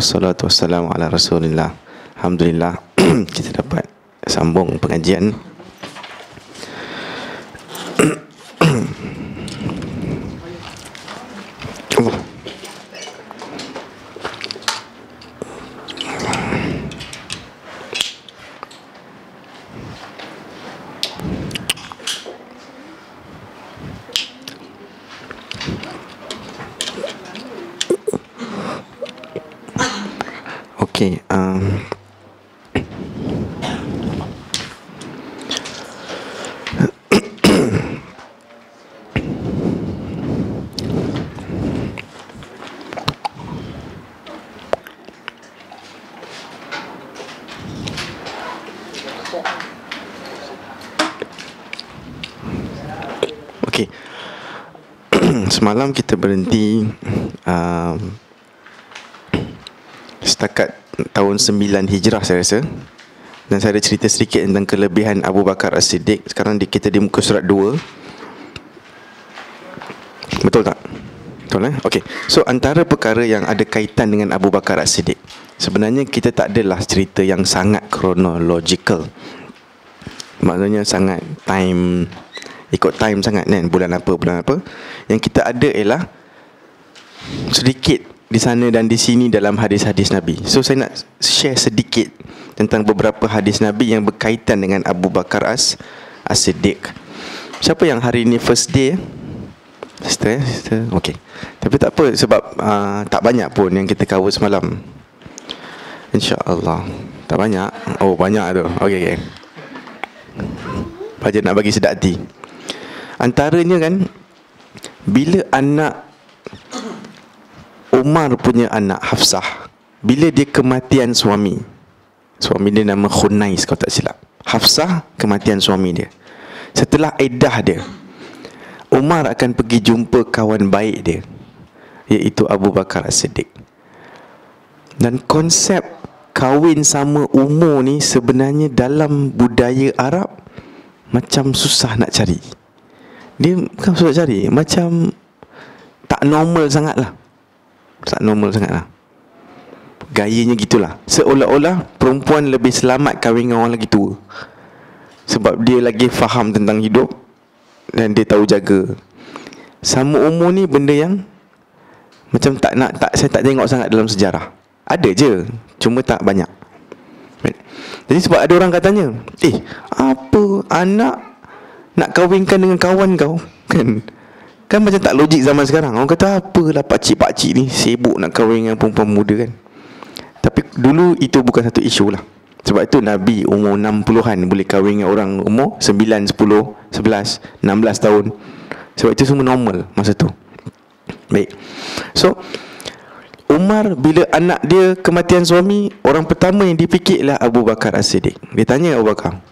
Wassalatu wassalamu ala rasulillah. Alhamdulillah kita dapat sambung pengajian. Okay, okay. Semalam kita berhenti setakat tahun 9 Hijrah saya rasa. Dan saya ada cerita sedikit tentang kelebihan Abu Bakar As-Siddiq. Sekarang kita di muka surat 2. Betul tak? Betul Okay. So antara perkara yang ada kaitan dengan Abu Bakar As-Siddiq, sebenarnya kita tak adalah cerita yang sangat chronological. Maknanya sangat ikut time sangat kan, bulan apa. Yang kita ada ialah sedikit di sana dan di sini dalam hadis-hadis Nabi. So saya nak share sedikit tentang beberapa hadis Nabi yang berkaitan dengan Abu Bakar As-Siddiq. Siapa yang hari ini first day? Sister? Okay. Tapi tak apa, sebab tak banyak pun yang kita cover semalam. InsyaAllah tak banyak. Oh banyak tu. Okay. Baca nak bagi sedap hati. Antaranya kan, bila anak Umar punya anak Hafsah, bila dia kematian suami dia nama Khunais kalau tak silap. Hafsah kematian suami dia. Setelah iddah dia, Umar akan pergi jumpa kawan baik dia, iaitu Abu Bakar As-Siddiq. Dan konsep kahwin sama umur ni sebenarnya dalam budaya Arab macam susah nak cari. Dia bukan susah cari, macam tak normal sangat lah. Gayanya gitulah. Seolah-olah perempuan lebih selamat kahwin dengan orang lagi tua, sebab dia lagi faham tentang hidup dan dia tahu jaga. Sama umur ni benda yang macam saya tak tengok sangat dalam sejarah. Ada je, cuma tak banyak. Jadi sebab ada orang katanya, apa anak nak kahwinkan dengan kawan kau, Kan macam tak logik zaman sekarang. Orang kata apalah pakcik-pakcik ni sibuk nak kahwin dengan perempuan muda kan. Tapi dulu itu bukan satu isu lah. Sebab itu Nabi umur 60-an boleh kahwin dengan orang umur 9, 10, 11, 16 tahun. Sebab itu semua normal masa tu. Baik. So Umar bila anak dia kematian suami, orang pertama yang dipikir ialah Abu Bakar As-Siddiq. Dia tanya Abu Bakar,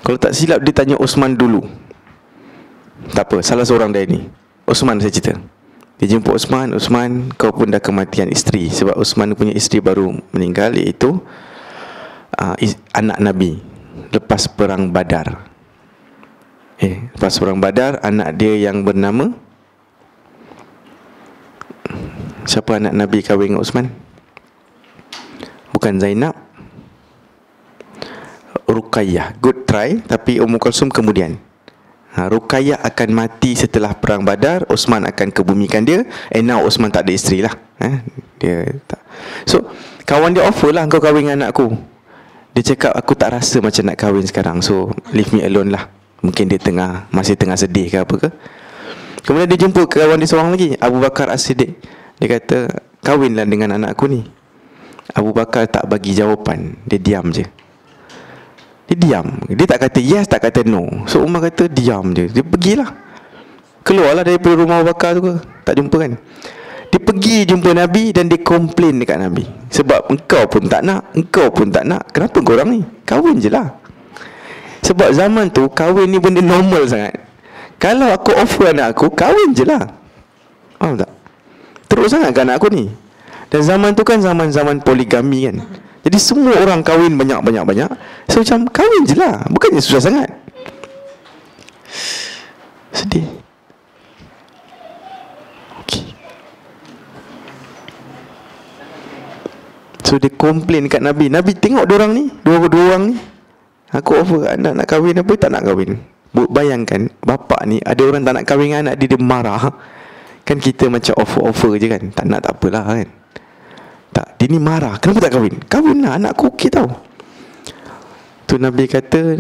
kalau tak silap dia tanya Osman dulu. Tak apa, salah seorang dari ni. Osman saya cerita. Dia jumpa Osman, kau pun dah kematian isteri. Sebab Osman punya isteri baru meninggal, iaitu anak Nabi lepas perang Badar. Lepas perang Badar, anak dia yang bernama, siapa anak Nabi kahwin dengan Osman? Bukan Zainab, Ruqayyah. Good try. Tapi Ummu Kulsum kemudian. Ruqayyah akan mati setelah perang Badar. Osman akan kebumikan dia. Now Osman tak ada isteri lah. Dia tak. So kawan dia offer lah, kau kahwin dengan anakku. Dia cakap aku tak rasa macam nak kahwin sekarang, so leave me alone lah. Mungkin dia masih tengah sedih ke apa ke. Kemudian dia jumpa kawan dia seorang lagi, Abu Bakar As-Siddiq. Dia kata, kahwinlah dengan anakku ni. Abu Bakar tak bagi jawapan. Dia diam je. Dia tak kata yes, tak kata no. So Umar kata diam je. Dia pergilah, keluarlah daripada rumah Abu Bakar tu ke. Tak jumpa kan. Dia pergi jumpa Nabi dan dia komplain dekat Nabi. Sebab engkau pun tak nak, kenapa korang ni? Kahwin je lah. Sebab zaman tu kahwin ni benda normal sangat. Kalau aku offer anak aku, kahwin je lah. Faham tak? Teruk sangat kan anak aku ni. Dan zaman tu kan zaman-zaman poligami kan. Jadi semua orang kahwin banyak-banyak. So macam kahwin je lah, bukannya susah sangat. Sedih. So dia komplain kat Nabi, Nabi tengok diorang ni, dua orang ni, aku offer anak nak kahwin apa, tak nak kahwin. Bayangkan bapak ni, ada orang tak nak kahwin dengan anak dia, dia marah. Kan kita macam offer je kan, tak nak tak apalah kan. Tak, dia ni marah, kenapa tak kahwin? Kahwin lah, anakku okey tau. Tu Nabi kata,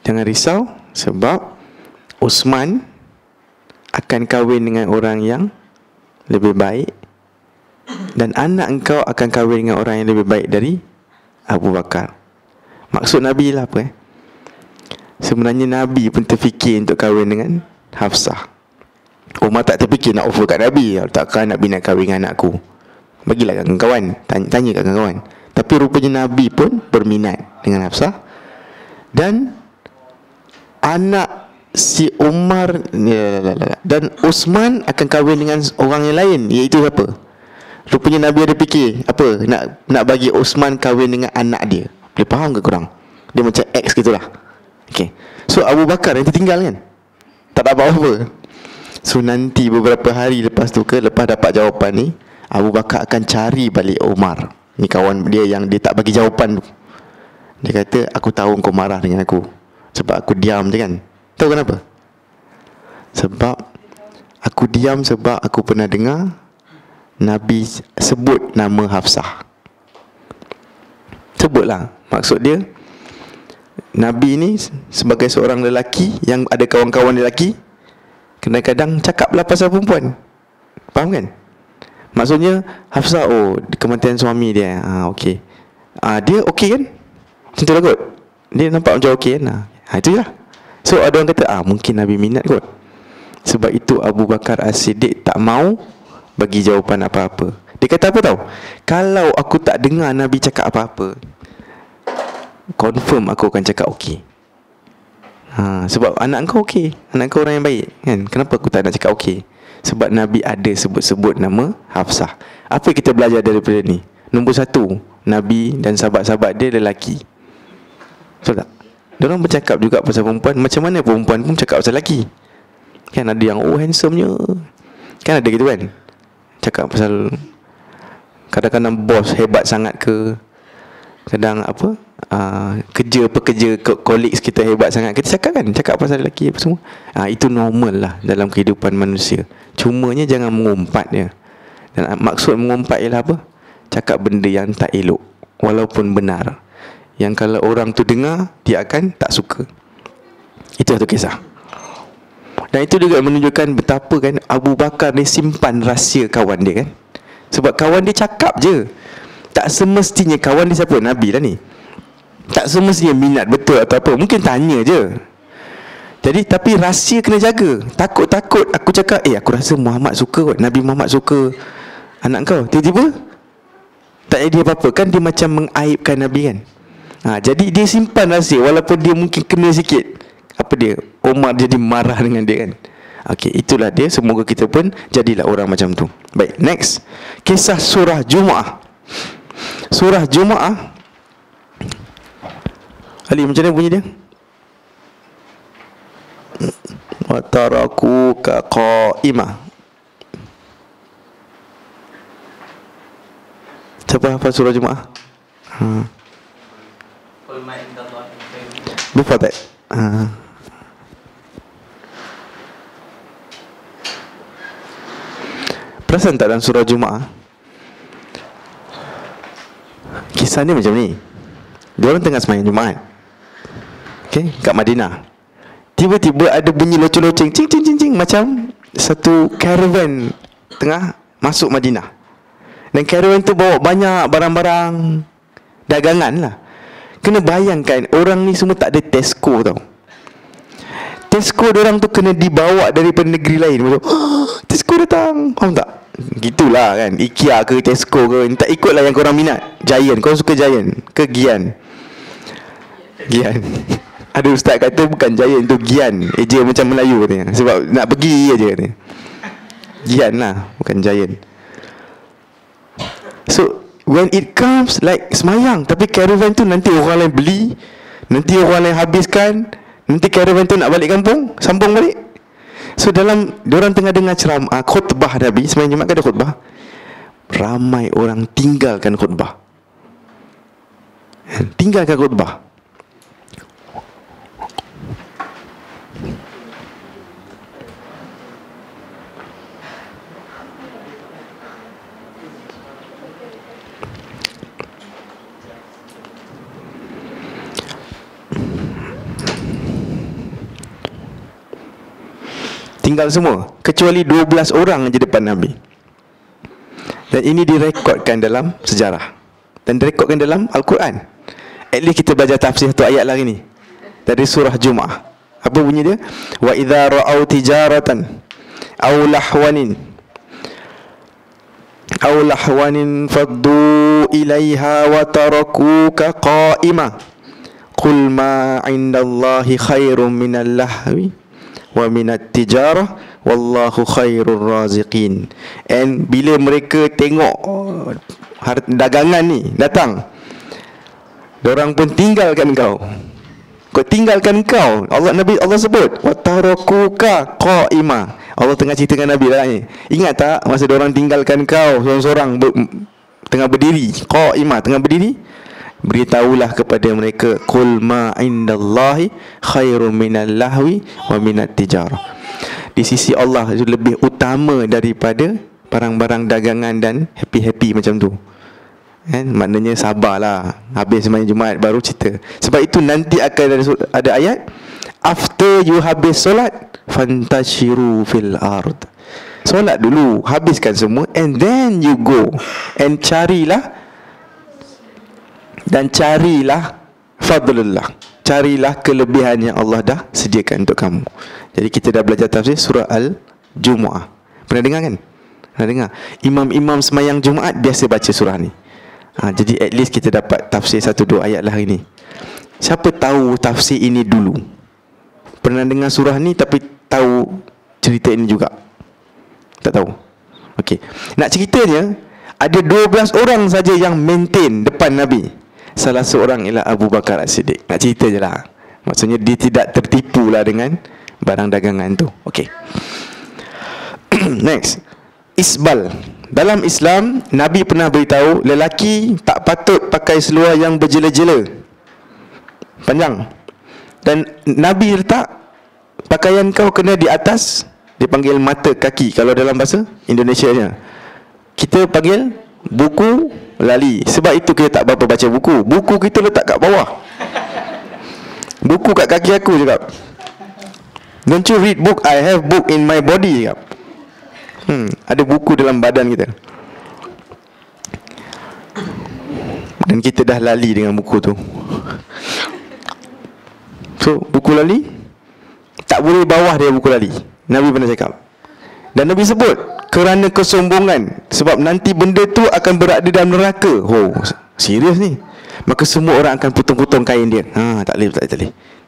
jangan risau, sebab Osman akan kahwin dengan orang yang lebih baik, dan anak engkau akan kahwin dengan orang yang lebih baik dari Abu Bakar. Maksud Nabi lah apa sebenarnya Nabi pun terfikir untuk kahwin dengan Hafsah. Umar tak terfikir nak offer kat Nabi, takkan Nabi nak kahwin dengan anakku, bagilah kat kawan, tanya kat kawan. Tapi rupanya Nabi pun berminat dengan Hafsah. Dan anak si Umar dan Osman akan kahwin dengan orang yang lain, iaitu siapa? Rupanya Nabi ada fikir apa, nak bagi Osman kahwin dengan anak dia. Boleh faham ke korang? Dia macam X gitulah. Okay, so Abu Bakar yang tertinggal kan, tak dapat apa. So nanti beberapa hari lepas tu lepas dapat jawapan ni, Abu Bakar akan cari balik Umar, ni kawan dia yang dia tak bagi jawapan tu. Dia kata, aku tahu kau marah dengan aku sebab aku diam je kan. Tahu kenapa? Sebab aku diam sebab aku pernah dengar Nabi sebut nama Hafsah. Sebutlah. Maksud dia, Nabi ni sebagai seorang lelaki yang ada kawan-kawan lelaki, kadang-kadang cakaplah pasal perempuan. Faham kan? Maksudnya Hafsah, oh kematian suami dia, okey, dia okey kan? Macam tu lah kot. Dia nampak macam okey kan? Itu je lah. So ada orang kata, mungkin Nabi minat kot. Sebab itu Abu Bakar As-Siddiq tak mau bagi jawapan apa-apa. Dia kata apa tau? Kalau aku tak dengar Nabi cakap apa-apa, confirm aku akan cakap okey. Sebab anak kau okey, anak kau orang yang baik kan. Kenapa aku tak nak cakap okey? Sebab Nabi ada sebut-sebut nama Hafsah. Apa kita belajar daripada ni? Nombor satu, Nabi dan sahabat-sahabat dia lelaki. Betul tak? Diorang bercakap juga pasal perempuan. Macam mana perempuan pun cakap pasal lelaki kan. Ada yang handsome-nya kan, ada gitu kan, cakap pasal kadang-kadang bos hebat sangat ke, kadang apa, pekerja colleagues kita hebat sangat, kita cakap kan, cakap pasal lelaki apa semua. Itu normal lah dalam kehidupan manusia. Cumanya jangan mengumpat dia. Dan maksud mengumpat ialah apa? Cakap benda yang tak elok walaupun benar, yang kalau orang tu dengar, dia akan tak suka. Itu satu kisah. Dan itu juga menunjukkan betapa kan Abu Bakar ni simpan rahsia kawan dia kan. Sebab kawan dia cakap je. Tak semestinya kawan dia siapa? Nabi lah ni. Tak semestinya minat betul atau apa. Mungkin tanya je. Jadi tapi rahsia kena jaga. Takut-takut aku cakap, aku rasa Muhammad suka kot, Nabi Muhammad suka anak kau. Tiba-tiba tak jadi apa-apa. Kan dia macam mengaibkan Nabi kan. Jadi dia simpan rahsia walaupun dia mungkin kena sikit. Apa dia? Umar jadi marah dengan dia kan. Okey, itulah dia. Semoga kita pun jadilah orang macam tu. Baik, next. Kisah surah Jumaah. Surah Jumaah, Ali, macam mana bunyi dia? Wa tarakuka qa'imah. Siapa hafal surah Jumaah? Before that. Perasan tak dalam surah Jumaah, kisah ni macam ni. Diorang tengah sembahyang Jumaat, kat Madinah. Tiba-tiba ada bunyi loceng-loceng, cing cing cing cing, macam satu caravan tengah masuk Madinah. Dan caravan tu bawa banyak barang-barang dagangan lah. Kena bayangkan, orang ni semua tak ada Tesco tau. Tesco diorang tu kena dibawa daripada negeri lain. Macam, Tesco datang, faham tak? Gitulah kan, IKEA ke Tesco ke, tak ikutlah yang korang minat. Giant, korang suka Giant ke Gian? Gian. Ada ustaz kata bukan Giant tu, Gian. Eja macam Melayu katanya, sebab nak pergi aja katanya. Gian lah, bukan Giant. So when it comes like semayang, tapi caravan tu nanti orang lain beli, nanti orang lain habiskan, nanti caravan tu nak balik kampung, sambung balik. So dalam diorang tengah dengar khutbah Nabi, semayang Jumaat kan ada khutbah, ramai orang tinggalkan khutbah. Tinggalkan khutbah. Tinggal semua, kecuali 12 orang je depan Nabi. Dan ini direkodkan dalam sejarah dan direkodkan dalam Al-Quran. At least kita belajar tafsir satu ayat lagi ni dari surah Jumu'ah. Apa bunyi dia? Wa idza ra'au tijaratan aw lahwanin faddu ilaiha wa tarakuka qa'ima qul ma 'indallahi khairum minal lahwi wa minat tijarah wallahu khairur raziqin. And bila mereka tengok dagangan ni datang, dorang pun tinggalkan kau. Kau tinggalkan kau. Allah sebut wa tarakuka qa'ima. Allah tengah cerita dengan Nabi lah ni. Ingat tak masa dorang tinggalkan kau seorang-seorang tengah berdiri, qa'ima, tengah berdiri? Beritahulah kepada mereka, qul ma indallahi khairum minal lahwi wa minat tijarah. Di sisi Allah itu lebih utama daripada barang-barang dagangan dan happy-happy macam tu. Kan? Maknanya sabarlah, habis sembahyang Jumaat baru cerita. Sebab itu nanti akan ada ayat, after you habis solat fantashiru fil ard. Solat dulu, habiskan semua, and then you go and carilah fadlullah, carilah kelebihan yang Allah dah sediakan untuk kamu. Jadi kita dah belajar tafsir surah Al-Jumu'ah. Pernah dengar kan? Pernah dengar? Imam-imam semayang Jumaat biasa baca surah ni. Jadi at least kita dapat tafsir 1-2 ayat lah hari ni. Siapa tahu tafsir ini dulu? Pernah dengar surah ni tapi tahu cerita ini juga? Tak tahu? Okey. Nak ceritanya, ada 12 orang saja yang maintain depan Nabi. Salah seorang ialah Abu Bakar As-Siddiq. Nak cerita je lah. Maksudnya dia tidak tertipu lah dengan barang dagangan tu. Okey. Next, isbal. Dalam Islam, Nabi pernah beritahu lelaki tak patut pakai seluar yang berjela-jela, panjang. Dan Nabi letak pakaian kau kena di atas, dipanggil mata kaki kalau dalam bahasa Indonesianya. Kita panggil buku lali. Sebab itu kita tak berapa baca buku. Buku kita letak kat bawah. Buku kat kaki aku cakap, don't you read book, I have book in my body cakap. Ada buku dalam badan kita. Dan kita dah lali dengan buku tu. So buku lali tak boleh bawah dia, buku lali. Nabi pernah cakap. Dan Nabi sebut kerana kesombongan, sebab nanti benda tu akan berada dalam neraka. Oh, serius ni. Maka semua orang akan potong-potong kain dia. Tak boleh.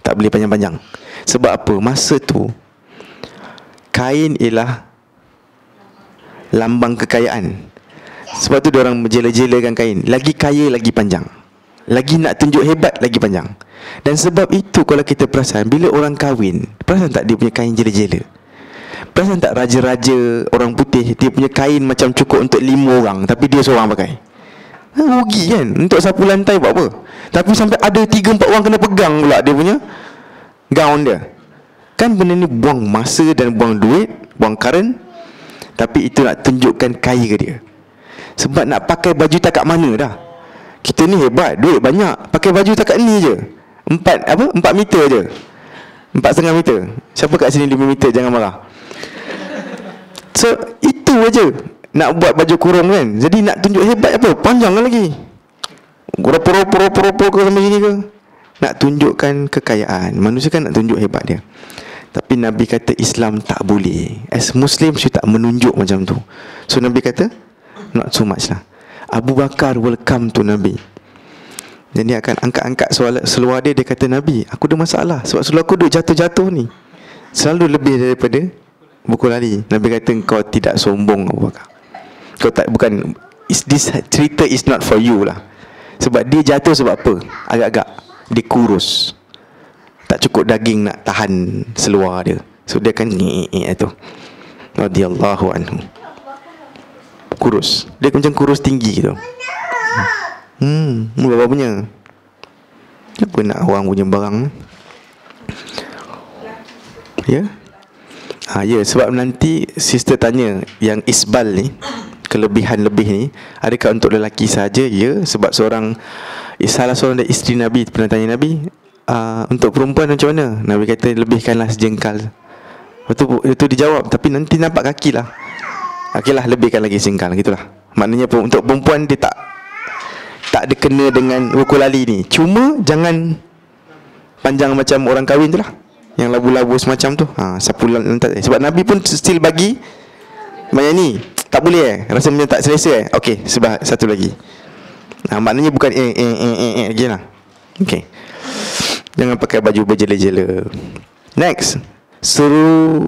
Tak boleh panjang-panjang. Sebab apa? Masa tu kain ialah lambang kekayaan. Sebab tu diorang menjela-jelakan kain. Lagi kaya, lagi panjang. Lagi nak tunjuk hebat, lagi panjang. Dan sebab itu kalau kita perasan, bila orang kahwin, perasan tak dia punya kain jela-jela? Perasan tak raja-raja orang putih, dia punya kain macam cukup untuk 5 orang, tapi dia seorang pakai? Rugi kan? Untuk sapu lantai buat apa? Tapi sampai ada 3-4 orang kena pegang pula dia punya gaun dia. Kan benda ni buang masa dan buang duit, buang current. Tapi itu nak tunjukkan kaya ke dia. Sebab nak pakai baju tak kat mana dah. Kita ni hebat, duit banyak, pakai baju tak kat ni je. 4 meter je, 4,5 meter. Siapa kat sini 5 meter, jangan marah. So itu aja nak buat baju kurung kan. Jadi nak tunjuk hebat apa? Panjang lagi, ropo-ropo ke sampai sini ke. Nak tunjukkan kekayaan. Manusia kan nak tunjuk hebat dia. Tapi Nabi kata Islam tak boleh. As Muslim you tak menunjuk macam tu. So Nabi kata not so much lah. Abu Bakar welcome to Nabi. Dan dia akan angkat-angkat seluar dia. Dia kata, Nabi, aku ada masalah. Sebab seluar aku duduk jatuh-jatuh ni. Selalu lebih daripada buku lali. Nabi kata, kau tidak sombong Abu Bakar. Kau tak, bukan, this cerita is not for you lah. Sebab dia jatuh sebab apa? Agak-agak dia kurus, tak cukup daging nak tahan seluar dia. So dia kan tu radhiyallahu anhu. Kurus. Dia macam kurus tinggi gitu. Berapa punya? Apa nak orang punya barang? Ya? Ya, sebab nanti sister tanya yang isbal ni, kelebihan lebih ni, adakah untuk lelaki saja? Ya, sebab salah seorang dari isteri Nabi pernah tanya Nabi, untuk perempuan macam mana? Nabi kata lebihkanlah sejengkal. Itu dijawab, tapi nanti nampak kaki lah. Okeylah, lebihkan lagi sejengkal, gitulah. Maknanya untuk perempuan dia tak ada kena dengan rukun lali ni. Cuma jangan panjang macam orang kahwin tu lah, yang labu-labu semacam tu. Sapulan sebab Nabi pun still bagi banyak ni. Tak boleh rasa macam tak selesa Okey, sebab satu lagi. Maknanya bukan lagi lah. Okey, jangan pakai baju berjela-jela. Next, suruh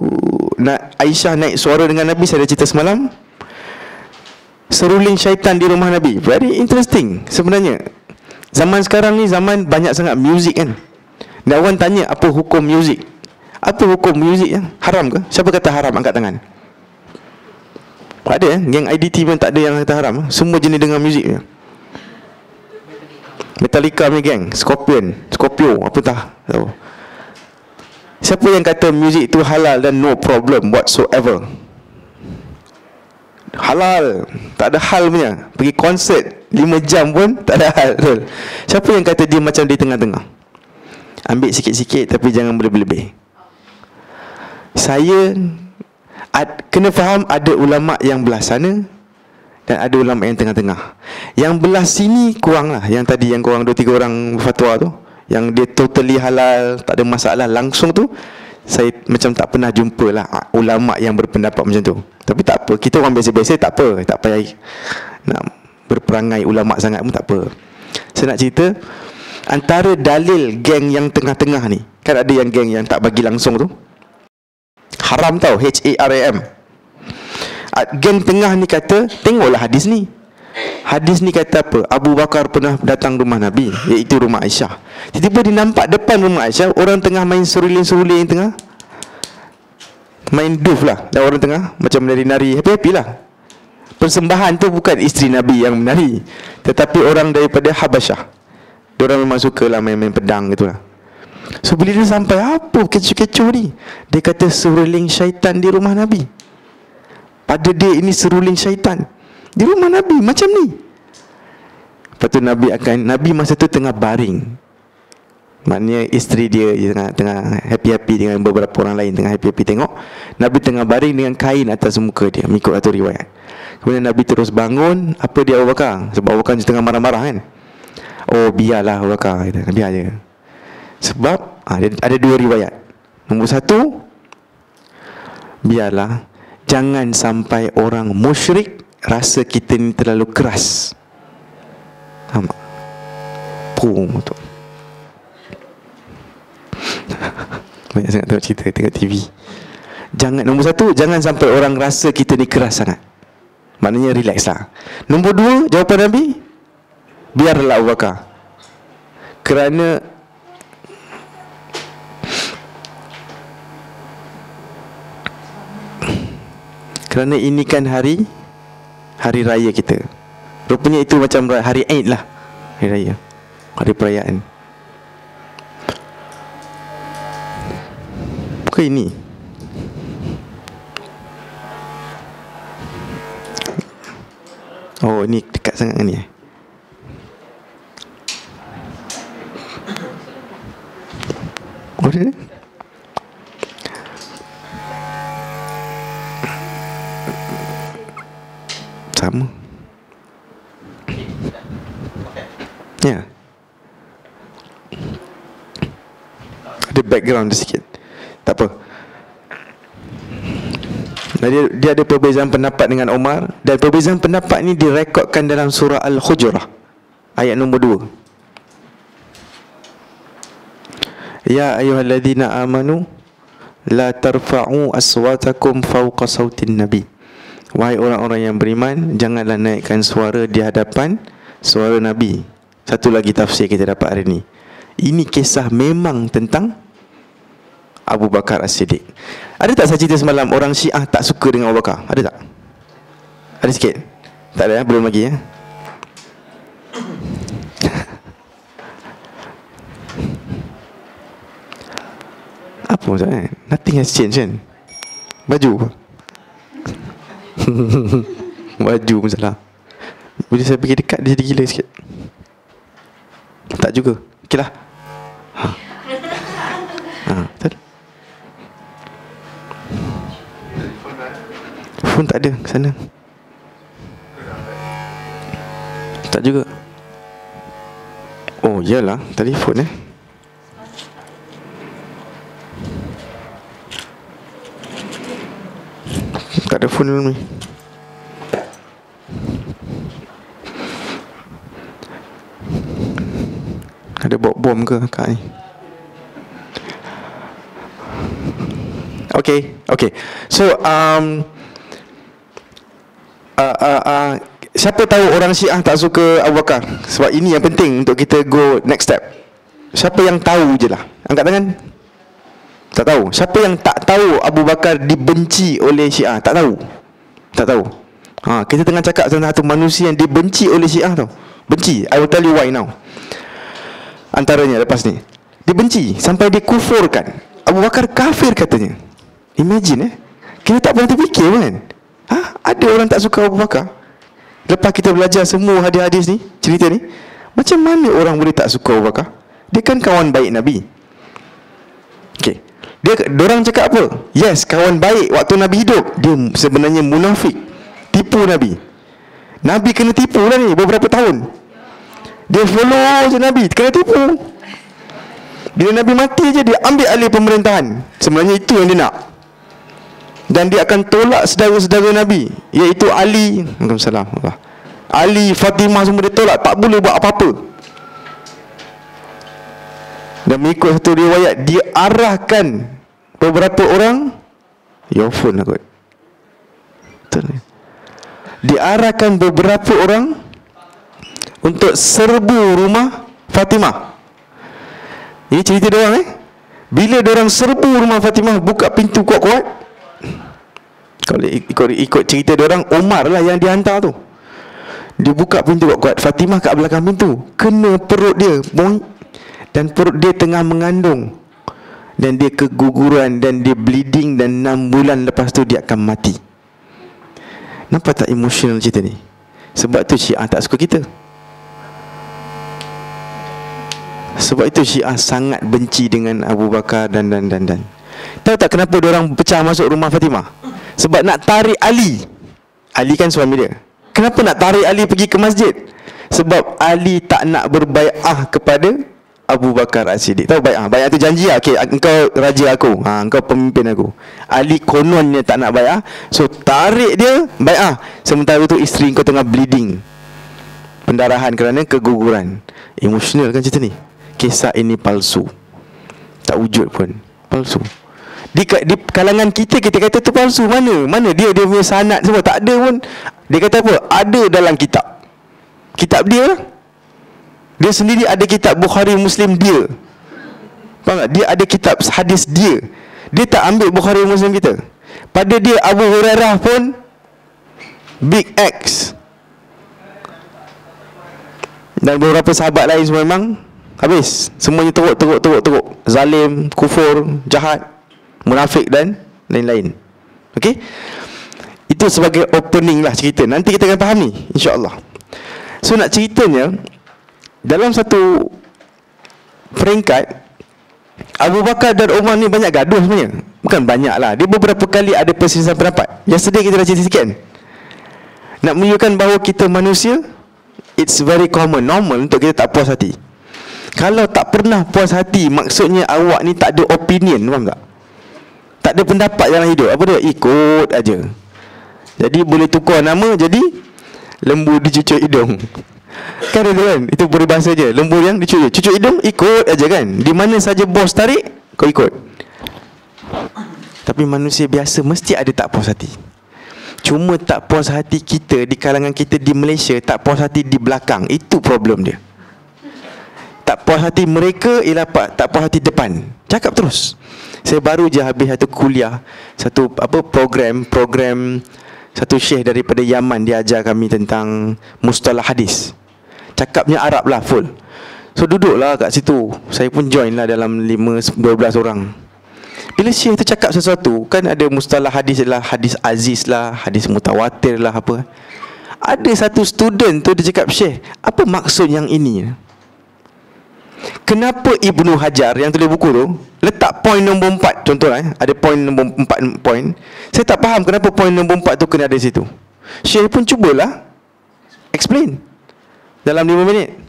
Aisyah naik suara dengan Nabi. Saya dah cerita semalam. Seruling syaitan di rumah Nabi. Very interesting sebenarnya. Zaman sekarang ni zaman banyak sangat muzik kan. Dan orang tanya apa hukum muzik. Apa hukum muzik yang haram ke? Siapa kata haram? Angkat tangan. Ada geng IDT pun tak ada yang kata haram. Semua jenis dengar muzik je. Metallica punya geng, Scorpio, apa tahu. Siapa yang kata muzik tu halal dan no problem whatsoever? Halal, tak ada hal punya. Pergi konsert 5 jam pun tak ada hal. Betul. Siapa yang kata dia macam di tengah-tengah? Ambil sikit-sikit tapi jangan berlebih-lebih. Saya kena faham, ada ulama yang belah sana dan ada ulama yang tengah-tengah. Yang belah sini kurang lah. Yang tadi yang korang 2-3 orang fatwa tu, yang dia totally halal, tak ada masalah langsung tu, saya macam tak pernah jumpa lah ulama yang berpendapat macam tu. Tapi tak apa, kita orang biasa-biasa tak apa, tak payah nak berperangai ulama sangat pun tak apa. Saya nak cerita antara dalil geng yang tengah-tengah ni. Kan ada yang geng yang tak bagi langsung tu, haram tau, HARAM. Geng tengah ni kata, tengoklah hadis ni. Hadis ni kata apa? Abu Bakar pernah datang rumah Nabi, iaitu rumah Aisyah. Tiba-tiba dia nampak depan rumah Aisyah orang tengah main seruling-seruling, tengah main duf lah, dan orang tengah macam menari-nari, happy-happy lah. Persembahan tu bukan isteri Nabi yang menari, tetapi orang daripada Habasyah. Diorang memang suka lah main-main pedang gitu lah. So bila dia sampai, apa kecoh-kecoh ni? Dia kata seruling syaitan di rumah Nabi. Pada dia ini seruling syaitan di rumah Nabi macam ni. Lepas tu Nabi masa tu tengah baring. Maknanya isteri dia tengah happy-happy dengan beberapa orang lain, tengah happy-happy tengok Nabi tengah baring dengan kain atas muka dia, mengikut satu riwayat. Kemudian Nabi terus bangun. Apa dia Abu Bakar? Sebab Abu Bakar tengah marah-marah kan. Oh biarlah Abu Bakar, biar je. Sebab ada 2 riwayat. Nombor 1, biarlah, jangan sampai orang musyrik rasa kita ni terlalu keras. Tu banyak sangat tengok cerita, tengok TV. Nombor 1, jangan sampai orang rasa kita ni keras sangat. Maknanya relax lah. Nombor 2, jawapan Nabi, biarlah Abu Bakar. Kerana ini kan hari raya kita. Rupanya itu macam hari Eid lah, hari raya, hari perayaan. Bukan ini. Oh, ni dekat sangat ni. Oh, dia sama. Ya. Ada background dia sikit. Tak apa. Dia ada perbezaan pendapat dengan Umar. Dan perbezaan pendapat ni direkodkan dalam surah Al-Hujurah, ayat nombor 2. Ya ayyuhalladzina amanu la tarfa'u aswatakum fawqa sautin nabi. Wahai orang-orang yang beriman, janganlah naikkan suara di hadapan suara Nabi. Satu lagi tafsir kita dapat hari ini. Ini kisah memang tentang Abu Bakar As-Siddiq. Ada tak saya cerita semalam orang Syiah tak suka dengan Abu Bakar? Ada tak? Ada sikit? Tak ada, belum lagi ya. Apa maksudnya? Nothing has changed kan? Baju. Baju masalah. Bila saya pergi dekat, dia jadi gila sikit. Tak juga. Okey lah. Betul. Phone tak ada ke sana. Tak juga. Oh iyalah, telefon tak ada phone dalam ni. Ada bawa bom ke kat ni? Okay. So siapa tahu orang Syiah tak suka Abu Bakar? Sebab ini yang penting untuk kita go next step. Siapa yang tahu je lah, angkat tangan. Tak tahu. Siapa yang tak tahu Abu Bakar dibenci oleh Syiah? Tak tahu. Kita tengah cakap tentang satu manusia yang dibenci oleh Syiah tau. Benci. I will tell you why now. Antaranya lepas ni, dibenci sampai dikufurkan. Abu Bakar kafir katanya. Imagine kita tak pernah terfikir kan? Ada orang tak suka Abu Bakar? Lepas kita belajar semua hadis-hadis ni, cerita ni, macam mana orang boleh tak suka Abu Bakar? Dia kan kawan baik Nabi. Okay, diorang cakap apa? Yes, kawan baik waktu Nabi hidup. Dia sebenarnya munafik, tipu Nabi. Nabi kena tipu lah ni beberapa tahun. Dia follow je Nabi, kena tipu. Bila Nabi mati je, dia ambil alih pemerintahan. Sebenarnya itu yang dia nak. Dan dia akan tolak saudara-saudara Nabi, iaitu Ali, Waalaikumsalam, Ali, Fatimah, semua dia tolak. Tak boleh buat apa-apa. Dan mengikut satu riwayat, dia arahkan beberapa orang, your phone lah kot. Dia arahkan beberapa orang untuk serbu rumah Fatimah. Ini cerita diorang Bila diorang serbu rumah Fatimah, buka pintu kuat-kuat. Kalau ikut cerita diorang, Umar lah yang dihantar tu. Dia buka pintu kuat-kuat, Fatimah kat belakang pintu, kena perut dia, boing. Dan perut dia tengah mengandung, dan dia keguguran, dan dia bleeding, dan 6 bulan lepas tu dia akan mati. Nampak tak emosional cerita ni? Sebab tu Syiah tak suka kita. Sebab itu Syiah sangat benci dengan Abu Bakar dan. Tahu tak kenapa diorang pecah masuk rumah Fatimah? Sebab nak tarik Ali. Ali kan suami dia. Kenapa nak tarik Ali pergi ke masjid? Sebab Ali tak nak berbai'ah kepada Abu Bakar As-Siddiq. Tahu bai'ah? Bai'ah tu janji lah. Okay, engkau raja aku, engkau pemimpin aku. Ali kononnya tak nak bai'ah, so tarik dia bai'ah. Sementara tu isteri engkau tengah bleeding, pendarahan kerana keguguran. Emosional kan cerita ni? Kisah ini palsu, tak wujud pun, palsu. Di kalangan kita kata tu palsu. Mana dia punya sanad semua tak ada pun. Dia kata apa? Ada dalam kitab dia. Dia sendiri ada kitab Bukhari Muslim dia. Faham tak? Dia ada kitab hadis dia. Dia tak ambil Bukhari Muslim kita. Pada dia Abu Hurairah pun Big X. Dan beberapa sahabat lain semua memang habis. Semuanya teruk. Zalim, kufur, jahat, munafik dan lain-lain. Okey? Itu sebagai opening lah cerita. Nanti kita akan faham ni, insya-Allah. So nak ceritanya, dalam satu peringkat, Abu Bakar dan Umar ni banyak gaduh sebenarnya. Bukan banyak lah, dia beberapa kali ada perselisihan pendapat. Yesterday kita dah cerita sikit kan. Nak menunjukkan bahawa kita manusia, it's very common, normal untuk kita tak puas hati. Kalau tak pernah puas hati, maksudnya awak ni tak ada opinion, faham tak? Tak ada pendapat dalam hidup. Apa dia? Ikut aja. Jadi boleh tukar nama jadi lembu dicucuk hidung. Kan ada kan? Itu peribahasa je. Lembu yang dicucuk hidung, ikut aja kan. Di mana saja bos tarik, kau ikut. Tapi manusia biasa mesti ada tak puas hati. Cuma tak puas hati kita di kalangan kita di Malaysia, tak puas hati di belakang. Itu problem dia. Tak puas hati mereka ialah tak puas hati depan. Cakap terus. Saya baru je habis satu kuliah, satu program satu syekh daripada Yaman, dia ajar kami tentang mustalah hadis. Cakapnya Arab lah full. So duduklah kat situ. Saya pun join lah dalam 12 orang. Bila Syekh tu cakap sesuatu, kan ada mustalah hadis lah, hadis aziz lah, hadis mutawatir lah, apa. Ada satu student tu dia cakap, Syekh, apa maksud yang ini? Kenapa Ibnu Hajar yang tulis buku tu letak poin nombor 4, contohlah ada poin nombor 4 poin. Saya tak faham kenapa poin nombor 4 tu kena ada situ. Syekh pun cubalah explain dalam 5 minit.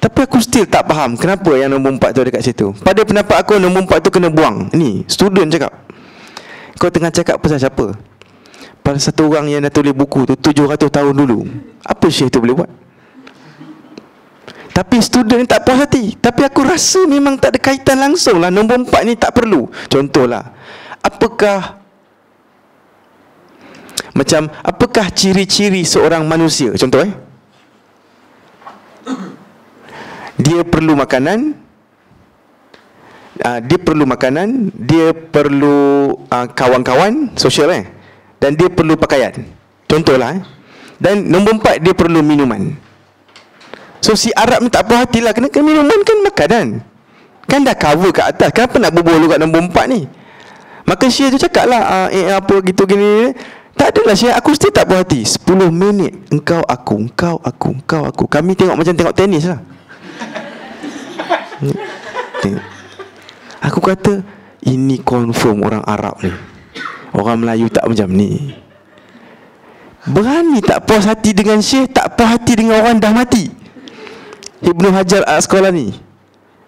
Tapi aku still tak faham kenapa yang nombor 4 tu ada kat situ. Pada pendapat aku nombor 4 tu kena buang. Ni student cakap. Kau tengah cakap pasal siapa? Pasal satu orang yang dah tulis buku tu 700 tahun dulu. Apa Syekh tu boleh buat? Tapi student ni tak puas hati. Tapi aku rasa memang tak ada kaitan langsung lah. Nombor 4 ni tak perlu. Contohlah, apakah ciri-ciri seorang manusia? Contoh dia perlu makanan, dia perlu kawan-kawan sosial, dan dia perlu pakaian. Contohlah, dan nombor 4 dia perlu minuman. So si Arab ni tak puas hati lah. Kena minuman kan makanan, kan dah cover kat atas. Kenapa nak berbual kat nombor 4 ni? Maka Syekh tu cakap lah, apa gitu gini. Tak adalah Syekh, aku still tak puas hati. 10 minit engkau aku. Kami tengok macam tengok tenis lah. Aku kata, ini confirm orang Arab ni. Orang Melayu tak macam ni. Berani tak puas hati dengan Syekh, tak puas hati dengan orang dah mati. Ibnu Hajar Al-Asqalani,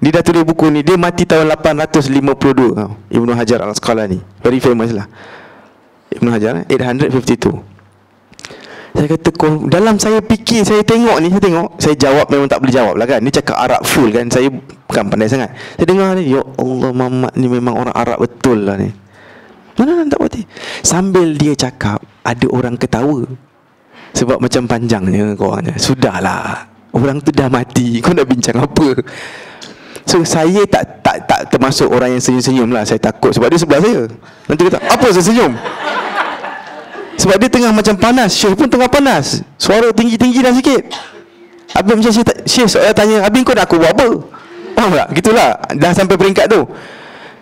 dia dah tulis buku ni. Dia mati tahun 852 Ibnu Hajar Al-Asqalani, very famous lah. Ibnu Hajar 852. Saya kata, dalam saya fikir, saya tengok ni, saya jawab memang tak boleh jawab lah kan. Ni cakap Arab full kan. Saya bukan pandai sangat. Saya dengar ni, ya Allah, Mamat ni memang orang Arab betul lah ni. Mana tak berhenti. Sambil dia cakap, ada orang ketawa. Sebab macam panjangnya korangnya. Sudahlah, orang tu dah mati, kau nak bincang apa? So saya tak termasuk orang yang senyum-senyum lah. Saya takut sebab dia sebelah saya. Nanti kata, apa saya senyum? Sebab dia tengah macam panas. Syekh pun tengah panas. Suara tinggi-tinggi dah sikit. Habis macam Syekh soal tanya, habis kau nak aku buat apa? Faham tak? Gitulah, dah sampai peringkat tu.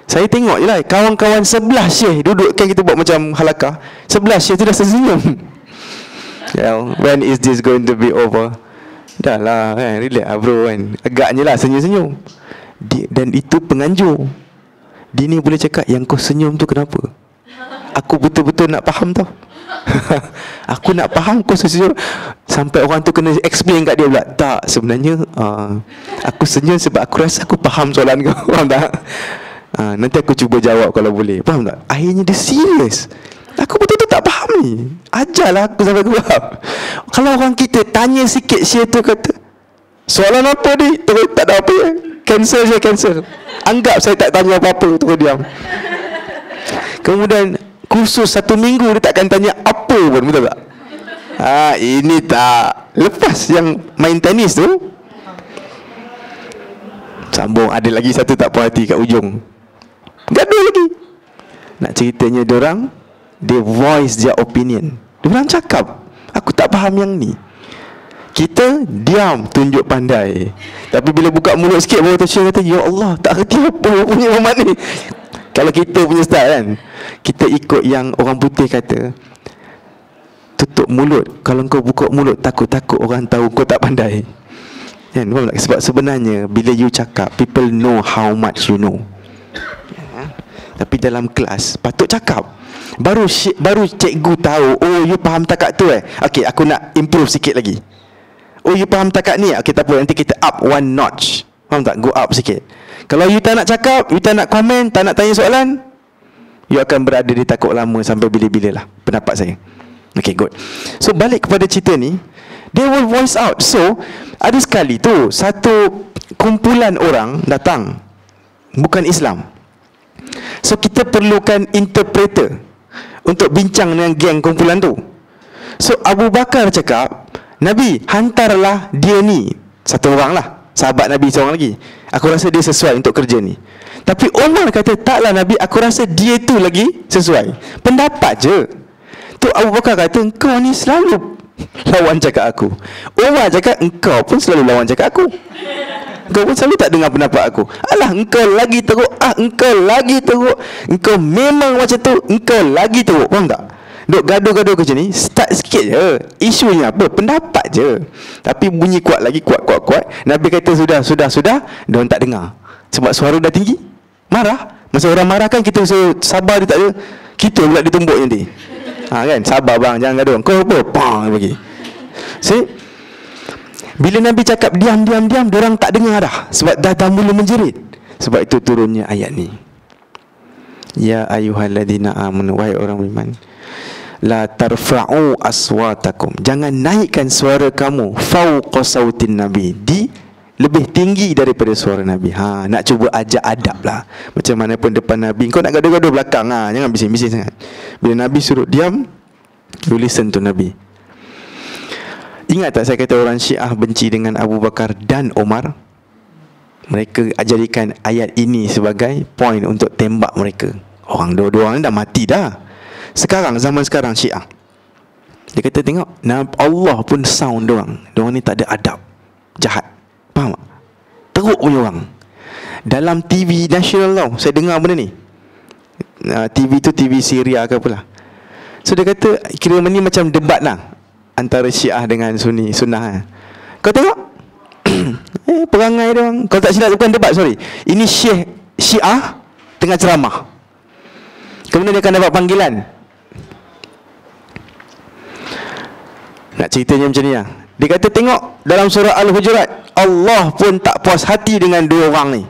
Saya tengok je lah, kawan-kawan sebelah Syekh duduk, kan kita buat macam halakah. Sebelah Syekh tu dah senyum. When is this going to be over? Dah lah kan, relax lah bro kan. Agaknya lah senyum-senyum. Dan itu penganjur. Dia ni boleh cakap, yang kau senyum tu kenapa? Aku betul-betul nak faham tau. Aku nak faham kau senyum. Sampai orang tu kena explain kat dia pula. Tak, sebenarnya aku senyum sebab aku rasa aku faham soalan kau. Faham tak? Nanti aku cuba jawab kalau boleh. Faham tak? Akhirnya dia serius. Aku betul-betul tak faham ni. Ajarlah aku sampai aku faham. Kalau orang kita tanya sikit, Syekh tu kata, soalan apa ni? Terus tak ada apa. Cancel saya, cancel. Anggap saya tak tanya apa-apa. Terus diam. Kemudian kursus 1 minggu dia takkan tanya apa pun. Betul tak? Ini tak. Lepas yang main tenis tu, sambung. Ada lagi satu tak puas hati kat ujung. Gaduh lagi. Nak ceritanya diorang, dia voice their opinion. Diorang cakap, aku tak faham yang ni. Kita diam, tunjuk pandai. Tapi bila buka mulut sikit, baru tu Syekh kata, ya Allah, tak kerti apa punya Muhammad ni. Kalau kita punya style kan, kita ikut yang orang putih kata, tutup mulut. Kalau kau buka mulut, takut-takut orang tahu kau tak pandai kan? Sebab sebenarnya bila you cakap, people know how much you know. Tapi dalam kelas patut cakap. Baru cikgu tahu, oh you faham takat tu okay, aku nak improve sikit lagi. Oh you faham takat ni, okay tak apa, nanti kita up 1 notch. Faham tak? Go up sikit. Kalau you tak nak cakap, you tak nak komen, tak nak tanya soalan, you akan berada di takut lama sampai bila-bila lah, pendapat saya. Okay, good. So balik kepada cerita ni, they will voice out. So ada sekali tu, satu kumpulan orang datang, bukan Islam. So kita perlukan interpreter untuk bincang dengan geng kumpulan tu. So Abu Bakar cakap, Nabi, hantarlah dia ni, satu orang lah, sahabat Nabi seorang lagi. Aku rasa dia sesuai untuk kerja ni. Tapi Umar kata, taklah Nabi, aku rasa dia tu lagi sesuai. Pendapat je. Tu Abu Bakar kata, engkau ni selalu lawan cakap aku. Umar cakap, engkau pun selalu lawan cakap aku. Kau pun selalu tak dengar pendapat aku. Alah, engkau lagi teruk. Engkau lagi teruk. Engkau memang macam tu. Engkau lagi teruk. Faham tak? Duk gaduh-gaduh macam ni, start sikit je. Isunya apa? Pendapat je. Tapi bunyi kuat lagi, kuat. Nabi kata sudah. Diorang tak dengar. Sebab suara dah tinggi. Marah. Masa orang marah kan kita suruh sabar, dia tak ada. Kita pula ditumbuk nanti. Kan? Sabar bang, jangan gaduh. Kau apa? Pang bagi. See? Bila Nabi cakap diam, diorang tak dengar dah. Sebab dah mula menjerit. Sebab itu turunnya ayat ni. Ya ayyuhalladzina amanu, wahai orang beriman, la tarfa'u aswatakum, jangan naikkan suara kamu fauqa sautin nabi, di lebih tinggi daripada suara Nabi. Nak cuba ajak adab lah. Macam mana pun depan Nabi, kau nak gaduh-gaduh belakang, jangan bising-bising sangat. Bila Nabi suruh diam, you listen to Nabi. Ingat tak saya kata orang Syiah benci dengan Abu Bakar dan Umar? Mereka ajarikan ayat ini sebagai point untuk tembak mereka. Orang dua-dua orang dah mati dah. Sekarang, zaman sekarang Syiah, dia kata tengok, Allah pun sound diorang ni tak ada adab, jahat. Faham tak? Teruk punya orang. Dalam TV nasional tau, saya dengar benda ni. TV tu TV Syria ke apalah. So dia kata kira ni macam debat lah antara Syiah dengan Sunni, Sunnah. Kau tengok perangai dia orang. Kalau tak silap, bukan debat, sorry, ini Syiah tengah ceramah, kemudian dia akan dapat panggilan. Nak ceritanya macam ni lah. Dia kata tengok dalam surah Al-Hujurat, Allah pun tak puas hati dengan dua orang ni.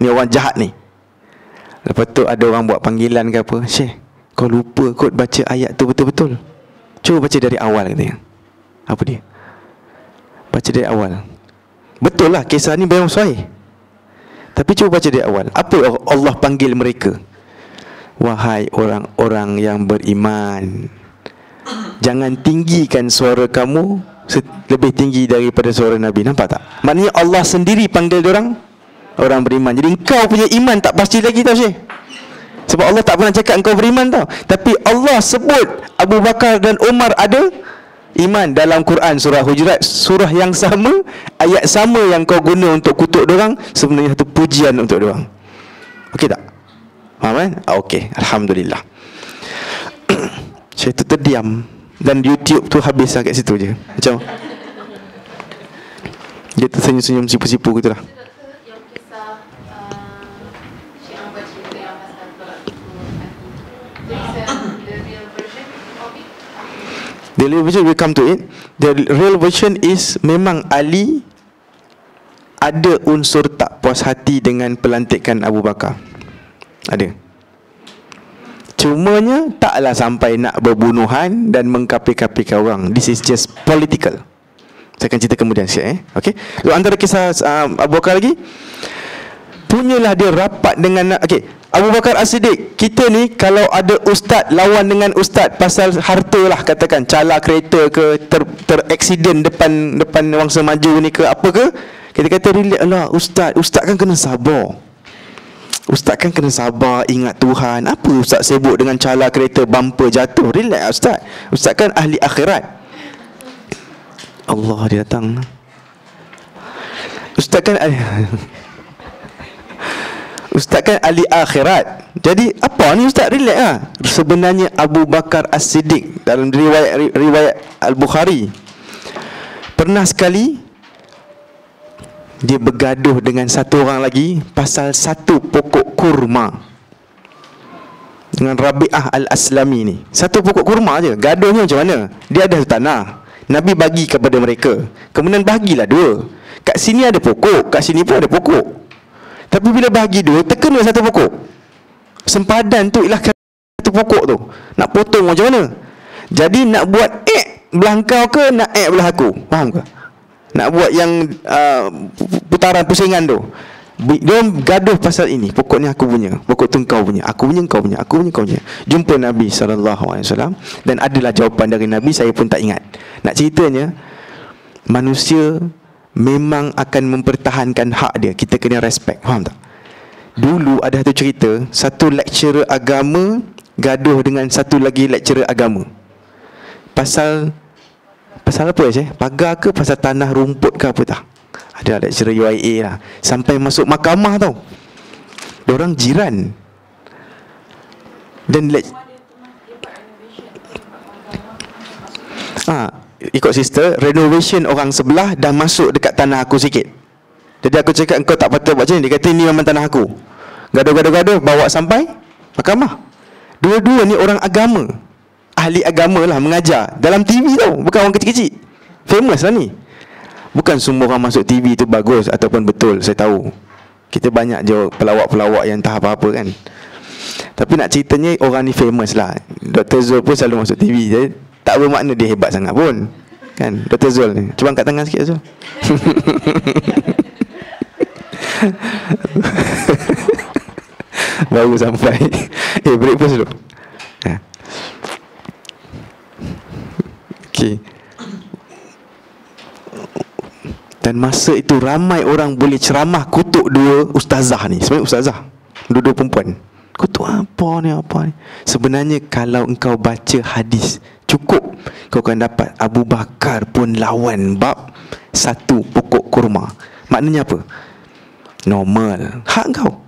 Ni orang jahat ni. Lepas tu ada orang buat panggilan ke apa, Syekh, kau lupa kot baca ayat tu betul-betul. Cuba baca dari awal, katanya. Apa dia? Baca dari awal. Betul lah, kisah ni memang sahih. Tapi cuba baca dari awal. Apa Allah panggil mereka? Wahai orang-orang yang beriman, jangan tinggikan suara kamu lebih tinggi daripada suara Nabi. Nampak tak? Maknanya Allah sendiri panggil diorang orang beriman. Jadi engkau punya iman tak pasti lagi tau, Syekh. Sebab Allah tak pernah cakap engkau beriman tau. Tapi Allah sebut Abu Bakar dan Umar ada iman dalam Quran, surah Hujurat, surah yang sama, ayat sama yang kau guna untuk kutuk diorang, sebenarnya satu pujian untuk diorang. Okey tak? Faham kan? Okey, alhamdulillah. Saya tu terdiam. Dan YouTube tu habis lah kat situ je. Macam dia tersenyum-senyum sipu-sipu gitu lah. The real version will come to it. The real version is memang Ali ada unsur tak puas hati dengan pelantikan Abu Bakar. Ada. Cumanya taklah sampai nak berbunuhan dan mengkapir-kapirkan orang. This is just political. Saya akan cerita kemudian sikit. Okay. So, antara kisah Abu Bakar lagi, punyalah dia rapat dengan Abu Bakar As-Siddiq. Kita ni kalau ada ustaz lawan dengan ustaz pasal harta lah, katakan cala kereta ke, ter-accident depan Wangsa Maju ni ke apa ke, kita kata relax lah ustaz kan kena sabar. Ustaz kan kena sabar, ingat Tuhan. Apa ustaz sibuk dengan cala kereta, bumper jatuh? Relax ustaz. Ustaz kan ahli akhirat. Allah, dia datang. Ustaz kan ahli akhirat. Jadi apa ni ustaz, relax lah. Sebenarnya Abu Bakar As-Siddiq dalam riwayat Al-Bukhari, pernah sekali dia bergaduh dengan satu orang lagi pasal satu pokok kurma dengan Rabi'ah Al-Aslami ni. Satu pokok kurma je. Gaduhnya macam mana? Dia ada tanah, Nabi bagi kepada mereka, kemudian bagilah dua. Kat sini ada pokok, kat sini pun ada pokok. Tapi bila bahagi dua, terkena satu pokok. Sempadan tu ialah satu pokok tu. Nak potong macam mana? Jadi nak buat belah kau ke nak belah aku? Faham ke? Nak buat yang putaran pusingan tu. Dia gaduh pasal ini. Pokok ni aku punya, pokok tu kau punya, aku punya, kau punya, aku punya, kau punya. Jumpa Nabi SAW, dan adalah jawapan dari Nabi, saya pun tak ingat. Nak ceritanya, manusia memang akan mempertahankan hak dia. Kita kena respect. Faham tak? Dulu ada satu cerita, satu lecturer agama gaduh dengan satu lagi lecturer agama pasal apa je? Pagar ke pasal tanah rumput ke apa tak? Dia lecturer UIA lah. Sampai masuk mahkamah tau. Diorang jiran. Dan ikut sister, renovation orang sebelah dah masuk dekat tanah aku sikit. Jadi aku cakap, engkau tak patut buat macam ni. Dia kata, ni memang tanah aku. Gaduh-gaduh bawa sampai mahkamah. Dua-dua ni orang agama, ahli agama lah, mengajar dalam TV tau. Bukan orang kecil-kecil. Famous lah ni. Bukan semua orang masuk TV tu bagus ataupun betul, saya tahu. Kita banyak je pelawak-pelawak yang tak apa-apa kan. Tapi nak ceritanya, orang ni famous lah. Dr. Zul pun selalu masuk TV. Jadi tak bermakna dia hebat sangat pun, kan, Dr. Zul ni. Cuba angkat tangan sikit Zul. Baru sampai. Breakfast dulu. Okay. Dan masa itu ramai orang boleh ceramah kutuk dua ustazah ni. Sebenarnya ustazah, dua-dua perempuan. Kutuk apa ni. Sebenarnya kalau engkau baca hadis, cukup kau akan dapat Abu Bakar pun lawan bab satu pokok kurma. Maknanya apa? Normal. Hak kau.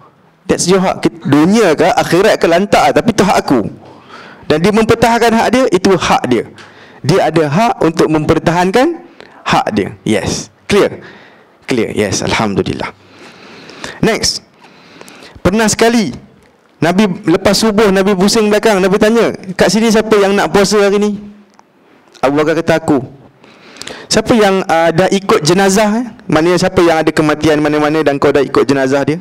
That's your hak. Dunia ke akhirat ke lantak, tapi itu hak aku. Dan dia mempertahankan hak dia, itu hak dia. Dia ada hak untuk mempertahankan hak dia. Yes. Clear? Clear. Yes, alhamdulillah. Next. Pernah sekali Nabi lepas subuh, Nabi pusing belakang, Nabi tanya, kat sini siapa yang nak puasa hari ni? Abu Bakar kata, aku. Siapa yang dah ikut jenazah? Maknanya siapa yang ada kematian mana-mana dan kau dah ikut jenazah dia?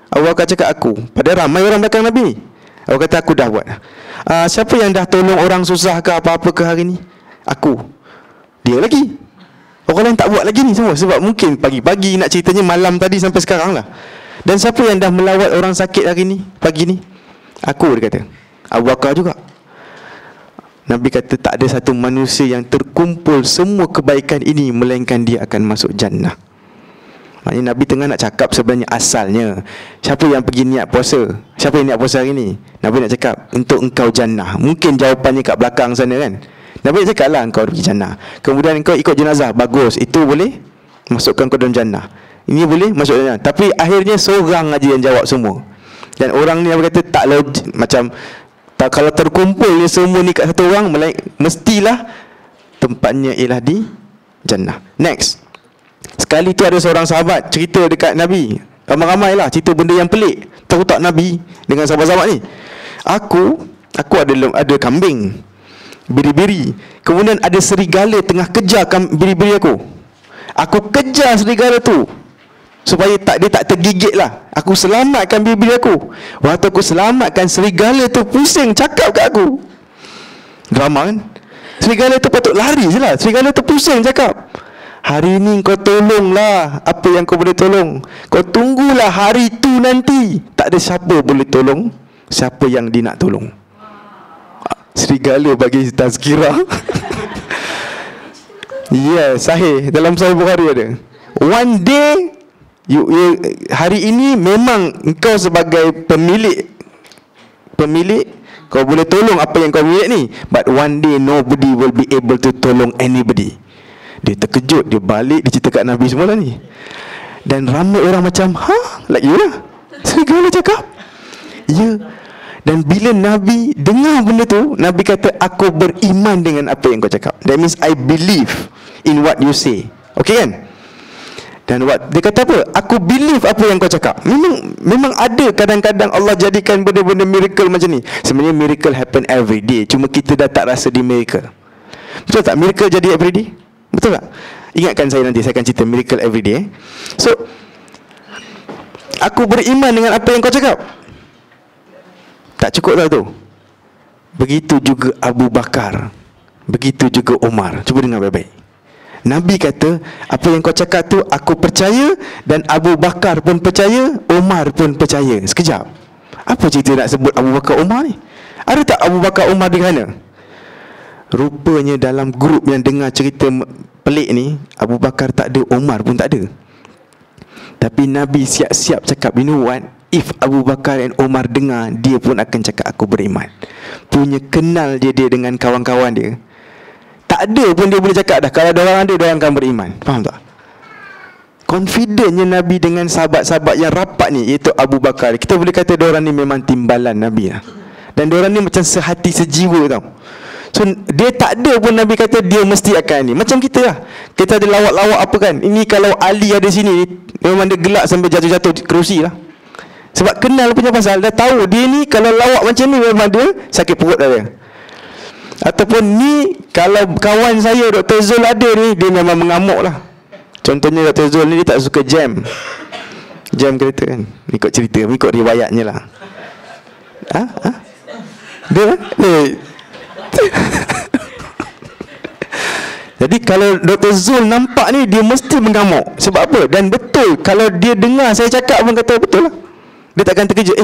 Abu Bakar cakap, aku. Padahal ramai orang belakang Nabi ni. Abu kata, aku dah buat. Siapa yang dah tolong orang susah ke apa-apa ke hari ni? Aku. Dia lagi. Orang lain tak buat lagi ni semua. Sebab mungkin pagi-pagi, nak ceritanya malam tadi sampai sekarang lah. Dan siapa yang dah melawat orang sakit hari ni, pagi ni? Aku, dia kata. Abu Bakar juga. Nabi kata, tak ada satu manusia yang terkumpul semua kebaikan ini melainkan dia akan masuk jannah. Maknanya Nabi tengah nak cakap sebenarnya asalnya, siapa yang pergi niat puasa? Siapa yang niat puasa hari ni? Nabi nak cakap, untuk engkau jannah. Mungkin jawapannya kat belakang sana kan. Nabi nak cakap lah, engkau pergi jannah. Kemudian engkau ikut jenazah, bagus. Itu boleh masukkan kau dalam jannah. Ini boleh masuk jannah. Tapi akhirnya seorang aja yang jawab semua. Dan orang ni Nabi kata tak logik. Macam tak, kalau terkumpul ni semua ni kat satu orang, mestilah tempatnya ialah di jannah. Next. Sekali tu ada seorang sahabat cerita dekat Nabi. Ramai-ramai lah cerita benda yang pelik. Tahu tak Nabi dengan sahabat-sahabat ni? Aku ada kambing biri-biri. Kemudian ada serigala tengah kejar biri-biri aku. Aku kejar serigala tu supaya dia tak tergigit lah. Aku selamatkan biri-biri aku. Waktu aku selamatkan, serigala tu pusing cakap kat aku. Drama kan? Serigala tu patut lari je lah. Serigala tu pusing cakap, hari ni kau tolonglah apa yang kau boleh tolong. Kau tunggulah hari tu nanti. Tak ada siapa boleh tolong siapa yang dia nak tolong. Serigala bagi tazkirah. Ya, sahih. Dalam Sahih Bukhari ada. One day, hari ini memang engkau sebagai pemilik, kau boleh tolong apa yang kau milik ni. But one day nobody will be able to tolong anybody. Dia terkejut, dia balik, dia cerita kat Nabi semua lah ni. Dan ramai orang macam, like you lah. Serigala cakap. Ya. Dan bila Nabi dengar benda tu, Nabi kata, aku beriman dengan apa yang kau cakap. That means I believe in what you say. Okay kan? Dan dia kata apa? Aku believe apa yang kau cakap. Memang ada kadang-kadang Allah jadikan benda-benda miracle macam ni. Sebenarnya miracle happen every day. Cuma kita dah tak rasa di miracle. Betul tak? Miracle jadi every day? Betul tak? Ingatkan saya nanti, saya akan cerita miracle every day. So, aku beriman dengan apa yang kau cakap. Tak cukup tak tu? Begitu juga Abu Bakar, begitu juga Umar. Cuba dengar baik-baik. Nabi kata, apa yang kau cakap tu aku percaya. Dan Abu Bakar pun percaya, Umar pun percaya. Sekejap, apa cerita nak sebut Abu Bakar Umar ni? Ada tak Abu Bakar Umar di mana? Rupanya dalam grup yang dengar cerita pelik ni, Abu Bakar tak ada, Umar pun tak ada. Tapi Nabi siap-siap cakap, you know what? If Abu Bakar dan Umar dengar, dia pun akan cakap aku beriman. Punya kenal dia dengan kawan-kawan dia. Tak ada pun dia boleh cakap dah, kalau ada orang ada, dia orang akan beriman. Faham tak? confidentnya Nabi dengan sahabat-sahabat yang rapat ni, iaitu Abu Bakar. Kita boleh kata diorang ni memang timbalan Nabi lah. Dan diorang ni macam sehati sejiwa tau. So dia tak ada pun Nabi kata dia mesti akan ni. Macam kita lah, kita ada lawak-lawak apa kan. Ini kalau Ali ada sini, memang dia gelak sampai jatuh-jatuh kerusi lah. Sebab kenal punya pasal, dah tahu dia ni kalau lawak macam ni memang dia sakit perut dah dia. Ataupun ni kalau kawan saya Dr. Zul ada ni, dia memang mengamuk lah. Contohnya Dr. Zul ni dia tak suka jam kereta kan. Ikut cerita, ikut riwayatnya lah. Dia jadi kalau Dr. Zul nampak ni, dia mesti mengamuk. Sebab apa? Dan betul, kalau dia dengar saya cakap pun kata betul lah. Dia takkan terkejut.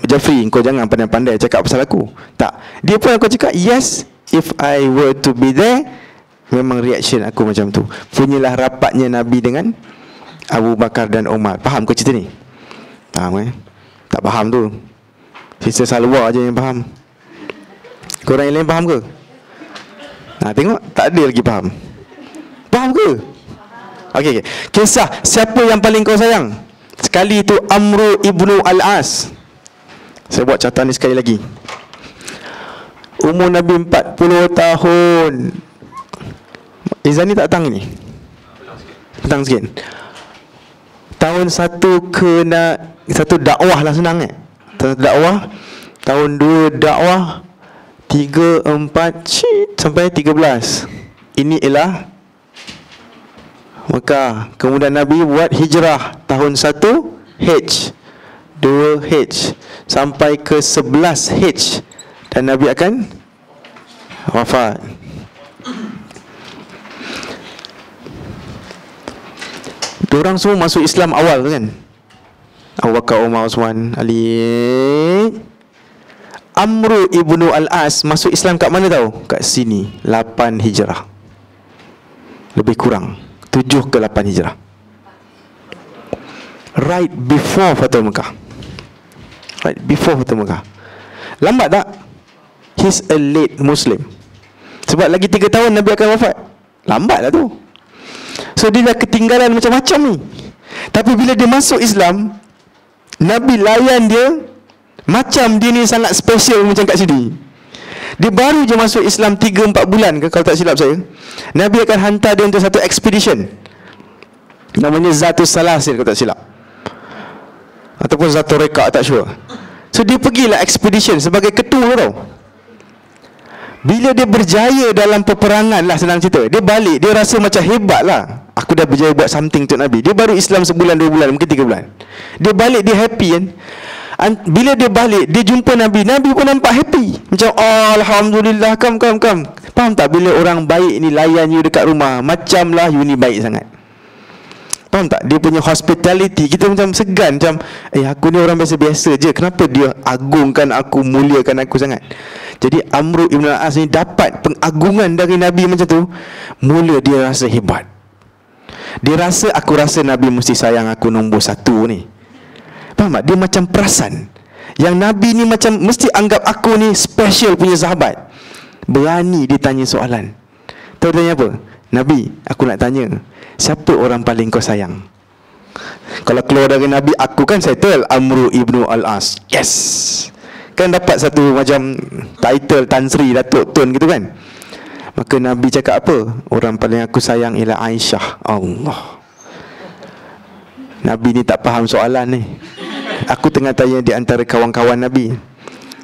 Jeffrey, kau jangan pandai-pandai cakap pasal aku. Tak, dia pun aku cakap, yes, if I were to be there, memang reaction aku macam tu. Punyalah rapatnya Nabi dengan Abu Bakar dan Umar. Faham ke cerita ni? Faham tak faham tu, Sister Salwa je yang faham. Korang yang lain faham ke? Tengok, tak ada lagi faham. Faham ke? Okey. Kisah siapa yang paling kau sayang. Sekali itu Amru ibnu Al-As. Saya buat catatan ni sekali lagi. Umur Nabi 40 tahun. Izan ni tak datang ni? Datang sikit. Tahun 1 dakwah lah, senang Tahun dakwah. Tahun 2 dakwah. 3, 4 sampai 13. Ini ialah Mekah. Kemudian Nabi buat hijrah tahun 1 H, 2 H sampai ke 11 H, dan Nabi akan wafat. Diorang semua masuk Islam awal kan. Abu Bakar, Umar, Osman, Ali. Amru ibnu Al-As masuk Islam kat mana tahu? Kat sini, 8 hijrah. Lebih kurang 7 ke 8 hijrah. Right before Fathu Mekah. Right before Fathu Mekah. Lambat tak? He's a late Muslim. Sebab lagi 3 tahun Nabi akan wafat. Lambat lah tu. So dia dah ketinggalan macam-macam ni. Tapi bila dia masuk Islam, Nabi layan dia macam dia ni sangat special macam kat sini. Dia baru je masuk Islam 3-4 bulan ke, kalau tak silap saya. Nabi akan hantar dia untuk satu expedition, namanya Zatus Salasil kalau tak silap, ataupun Zatul Reka, tak sure. So dia pergilah expedition sebagai ketua tau. Bila dia berjaya dalam peperangan lah, senang cerita, dia balik, dia rasa macam hebat lah, aku dah berjaya buat something untuk Nabi. Dia baru Islam sebulan, 2 bulan, mungkin 3 bulan. Dia balik, dia happy kan. Bila dia balik, dia jumpa Nabi, Nabi pun nampak happy. Macam, oh, Alhamdulillah, come. Faham tak? Bila orang baik ni layan you dekat rumah, macam lah you ni baik sangat. Faham tak? Dia punya hospitality, kita macam segan, macam, aku ni orang biasa-biasa je, kenapa dia agungkan aku, muliakan aku sangat? Jadi Amru ibn Al-As ni dapat pengagungan dari Nabi macam tu. Mula dia rasa hebat. Dia rasa, aku rasa Nabi mesti sayang aku nombor 1 ni. Faham tak? Dia macam perasan yang Nabi ni macam mesti anggap aku ni special punya sahabat. Berani dia tanya soalan. Tahu dia tanya apa? Nabi, aku nak tanya, siapa orang paling kau sayang? Kalau keluar dari Nabi, aku kan settle, Amru ibnu Al-As. Yes, kan dapat satu macam title Tan Sri, Datuk Tun gitu kan. Maka Nabi cakap apa? Orang paling aku sayang ialah Aisyah. Allah, Nabi ni tak faham soalan ni. Aku tengah tanya di antara kawan-kawan Nabi.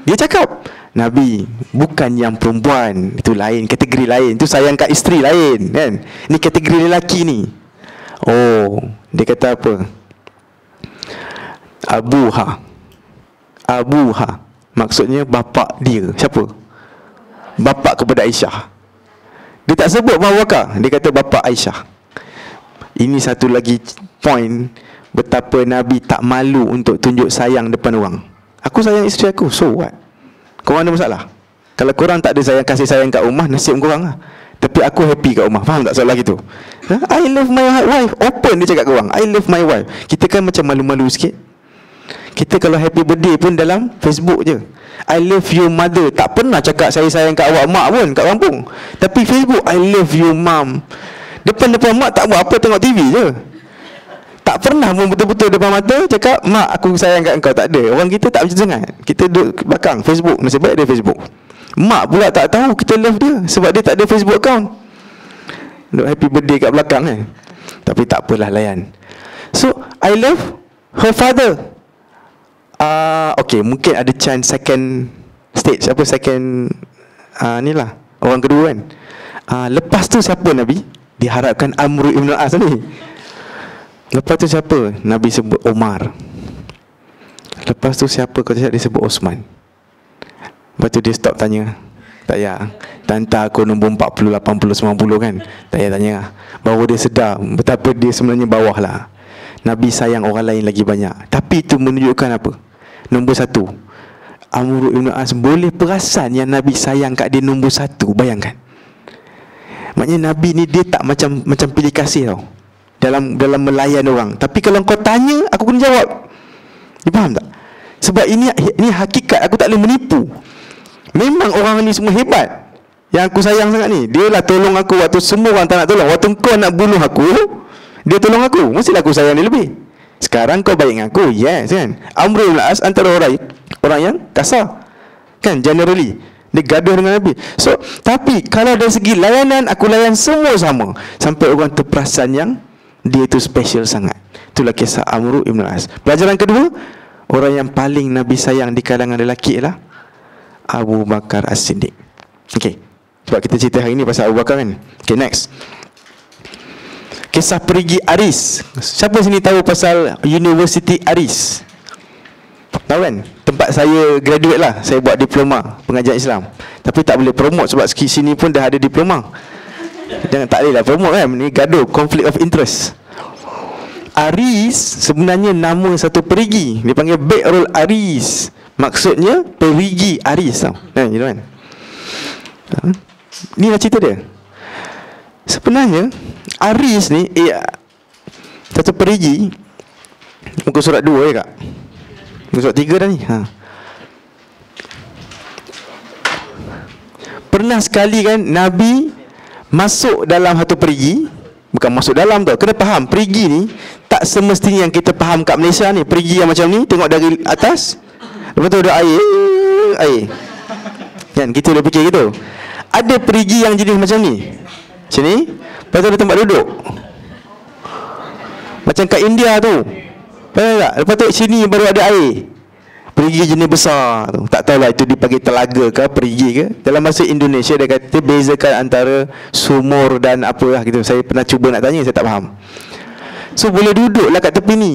Dia cakap, Nabi, bukan yang perempuan, itu lain, kategori lain. Itu sayang kat isteri lain kan. Ni kategori lelaki ni. Oh, dia kata apa? Abuha, maksudnya bapak dia. Siapa? Bapak kepada Aisyah. Dia tak sebut Abu Bakar, dia kata bapak Aisyah. Ini satu lagi point betapa Nabi tak malu untuk tunjuk sayang depan orang. Aku sayang isteri aku, so what? Korang ada masalah? Kalau korang tak ada kasih sayang kat rumah, nasib korang lah. Tapi aku happy kat rumah. Faham tak soalan gitu? I love my wife. Open dia cakap korang, I love my wife. Kita kan macam malu-malu sikit. Kita kalau happy birthday pun dalam Facebook je, I love you mother. Tak pernah cakap saya sayang kat awak mak pun kat kampung. Tapi Facebook, I love you mom. Depan mak tak buat apa, tengok TV je. Tak pernah pun betul-betul depan mata cakap, mak aku sayang kat engkau. Tak ada. Orang kita tak macam sangat. Kita duduk belakang Facebook, nasib baik ada Facebook. Mak pula tak tahu kita love dia sebab dia tak ada Facebook account. Duduk happy birthday kat belakang kan. Tapi tak apalah, layan. So I love her father. Okay, mungkin ada chance second stage. Apa second ni lah, orang kedua kan. Lepas tu siapa Nabi? Diharapkan Amr ibn al-As ni. Lepas tu siapa? Nabi sebut Omar. Lepas tu siapa? Kau cakap dia sebut Osman. Lepas tu dia stop tanya. Tak payah, tanta aku nombor 40, 80, 90 kan. Tak payah tanya lah. Baru dia sedar betapa dia sebenarnya bawah lah. Nabi sayang orang lain lagi banyak. Tapi itu menunjukkan apa? Nombor satu, Amr ibn al-As boleh perasan yang Nabi sayang kat dia nombor satu. Bayangkan. Maknanya Nabi ni dia tak macam pilih kasih tau dalam melayan orang. Tapi kalau kau tanya, aku kena jawab. Dia faham tak? Sebab ini hakikat, aku tak boleh menipu. Memang orang ni semua hebat. Yang aku sayang sangat ni, dia lah tolong aku waktu semua orang tak nak tolong. Waktu kau nak bunuh aku, dia tolong aku. Mestilah aku sayang dia lebih. Sekarang kau baik dengan aku, yes kan. Amr bin al-As antara orang yang kasar kan, generally dia gaduh dengan Nabi. So, tapi kalau dari segi layanan, aku layan semua sama. Sampai orang terperasan yang dia tu special sangat. Itulah kisah Amr ibn al-As. Pelajaran kedua, orang yang paling Nabi sayang di kalangan lelaki ialah Abu Bakar As-Siddiq. Okay, sebab kita cerita hari ni pasal Abu Bakar kan. Okay, next. Kisah perigi Aris. Siapa sini tahu pasal University Aris? Tahu kan? Tempat saya graduate lah. Saya buat diploma pengajian Islam. Tapi tak boleh promote sebab sini pun dah ada diploma. Jangan, tak boleh lah promote kan. Ni gaduh, conflict of interest. Aris sebenarnya nama satu perigi. Dia panggil Bi'rul Aris. Maksudnya perigi Aris tau. Gitu kan. Ni lah cerita dia. Sebenarnya Aris ni satu perigi. Muka surat 2 ya kak? Muka surat 3 dah ni. Pernah sekali kan Nabi masuk dalam satu perigi. Bukan masuk dalam tau. Kena faham, perigi ni tak semestinya yang kita faham kat Malaysia ni. Perigi yang macam ni, tengok dari atas, lepas tu ada air kan, kita dah fikir gitu. Ada perigi yang jenis macam ni, macam ni. Lepas tu ada tempat duduk macam kat India tu. Faham tak? Lepas tu sini baru ada air. Perigi jenis besar tu, tak tahulah itu dipanggil telaga ke perigi ke. Dalam bahasa Indonesia dia kata bezakan antara sumur dan apalah gitu. Saya pernah cuba nak tanya, saya tak faham. So boleh duduklah kat tepi ni,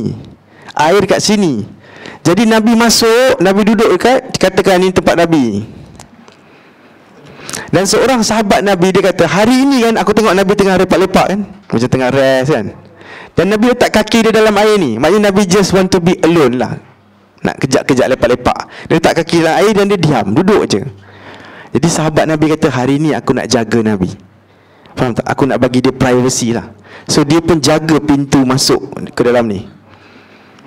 air kat sini. Jadi Nabi masuk, Nabi duduk dekat, katakan ni tempat Nabi. Dan seorang sahabat Nabi dia kata, hari ini kan aku tengok Nabi tengah lepak-lepak kan, macam tengah rest kan. Dan Nabi letak kaki dia dalam air ni. Maknanya Nabi just want to be alone lah, nak kejap-kejap lepak-lepak. Dia letak kaki dalam air dan dia diam, duduk je. Jadi sahabat Nabi kata, hari ni aku nak jaga Nabi. Faham tak? Aku nak bagi dia privacy lah. So dia pun jaga pintu masuk ke dalam ni.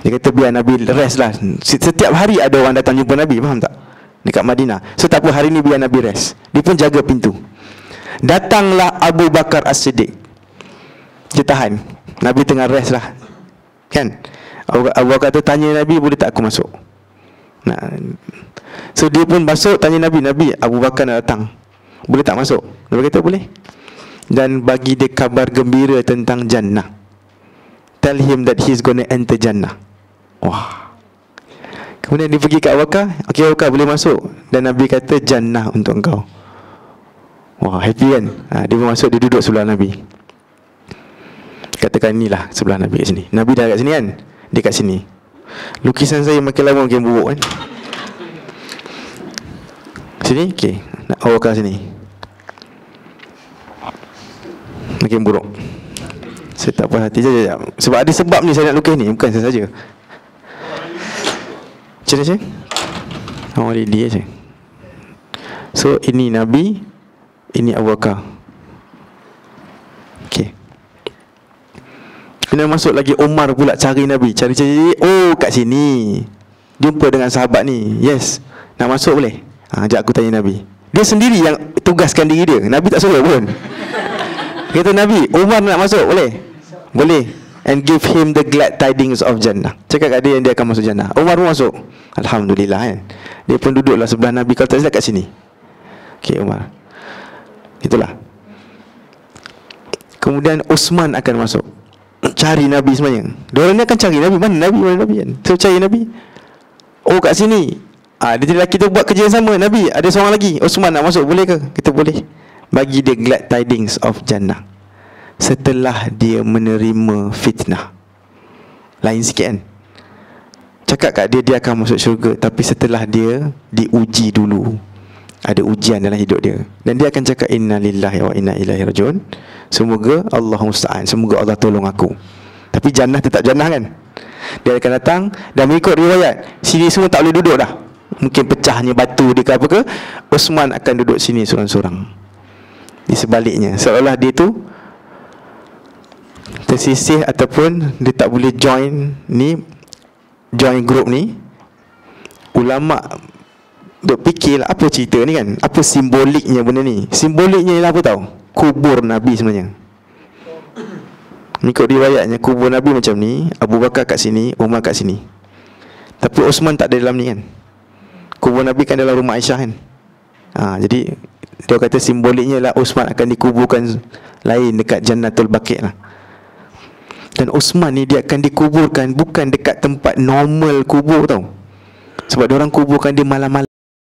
Dia kata biar Nabi rest lah. Setiap hari ada orang datang jumpa Nabi, faham tak? Dekat Madinah. So tak apa, hari ni biar Nabi rest. Dia pun jaga pintu. Datanglah Abu Bakar As-Siddiq. Dia tahan. Nabi tengah rest lah kan. Abu Bakar tu tanya Nabi, boleh tak aku masuk? So dia pun masuk, tanya Nabi, Nabi Abu Bakar nak datang, boleh tak masuk? Nabi kata boleh. Dan bagi dia kabar gembira tentang Jannah. Tell him that he's gonna enter Jannah. Wah. Kemudian dia pergi ke Abu Bakar, okay Abu Bakar boleh masuk. Dan Nabi kata Jannah untuk engkau. Wah, happy kan. Dia pun masuk, dia duduk sebelah Nabi. Katakan inilah sebelah Nabi kat sini. Nabi dah kat sini kan, dia kat sini. Lukisan saya makin lama makin buruk kan. Sini, okey. Nak awak sini. Makin buruk. Saya tak puas hati je. Sebab ada sebab ni saya nak lukis ni, bukan saya saja. Macam mana saya? Awak ready je. So ini Nabi, ini Abu Bakar. Okey. Kena masuk lagi Omar pula cari Nabi. Cari-cari, oh kat sini jumpa dengan sahabat ni. Yes, nak masuk boleh? Ajak aku tanya Nabi. Dia sendiri yang tugaskan diri dia. Nabi tak suruh pun. Kata Nabi, Omar nak masuk boleh? Boleh. and give him the glad tidings of Jannah. Cakap kat dia yang dia akan masuk Jannah. Umar pun masuk. Alhamdulillah kan. Dia pun duduklah sebelah Nabi. Kalau tak silap kat sini. Okey, Umar. Itulah. Kemudian Osman akan masuk. Cari Nabi sebenarnya. Diorang ni akan cari Nabi. Mana Nabi? Mana Nabi kan? So cari Nabi. Oh, kat sini. Dia lelaki tu buat kerja yang sama. Nabi, ada seorang lagi. Osman nak masuk. Boleh ke? Kita boleh. Bagi dia glad tidings of Jannah. Setelah dia menerima fitnah. Lain sikit kan? Cakap kat dia akan masuk syurga, tapi setelah dia diuji dulu. Ada ujian dalam hidup dia. Dan dia akan cakap inna lillahi wa inna ilaihi rajiun. Semoga Allah musta'an, semoga Allah tolong aku. Tapi jannah tetap jannah kan? Dia akan datang dan mengikut riwayat, sini semua tak boleh duduk dah. Mungkin pecahnya batu dia ke apa ke, Osman akan duduk sini seorang-seorang. Di sebaliknya, seolah dia tu tersisih ataupun dia tak boleh join group ni. Ulama duk fikirlah apa cerita ni kan, apa simboliknya benda ni. Simboliknya ialah apa tahu? Kubur Nabi sebenarnya. Mengikut riwayatnya kubur Nabi macam ni, Abu Bakar kat sini, Umar kat sini. Tapi Osman tak ada dalam ni kan. Kubur Nabi kan dalam rumah Aisyah kan. Jadi dia kata simboliknya lah Osman akan dikuburkan lain dekat Jannatul Baqi' lah. Dan Osman ni dia akan dikuburkan bukan dekat tempat normal kubur tau. Sebab diorang kuburkan dia malam-malam.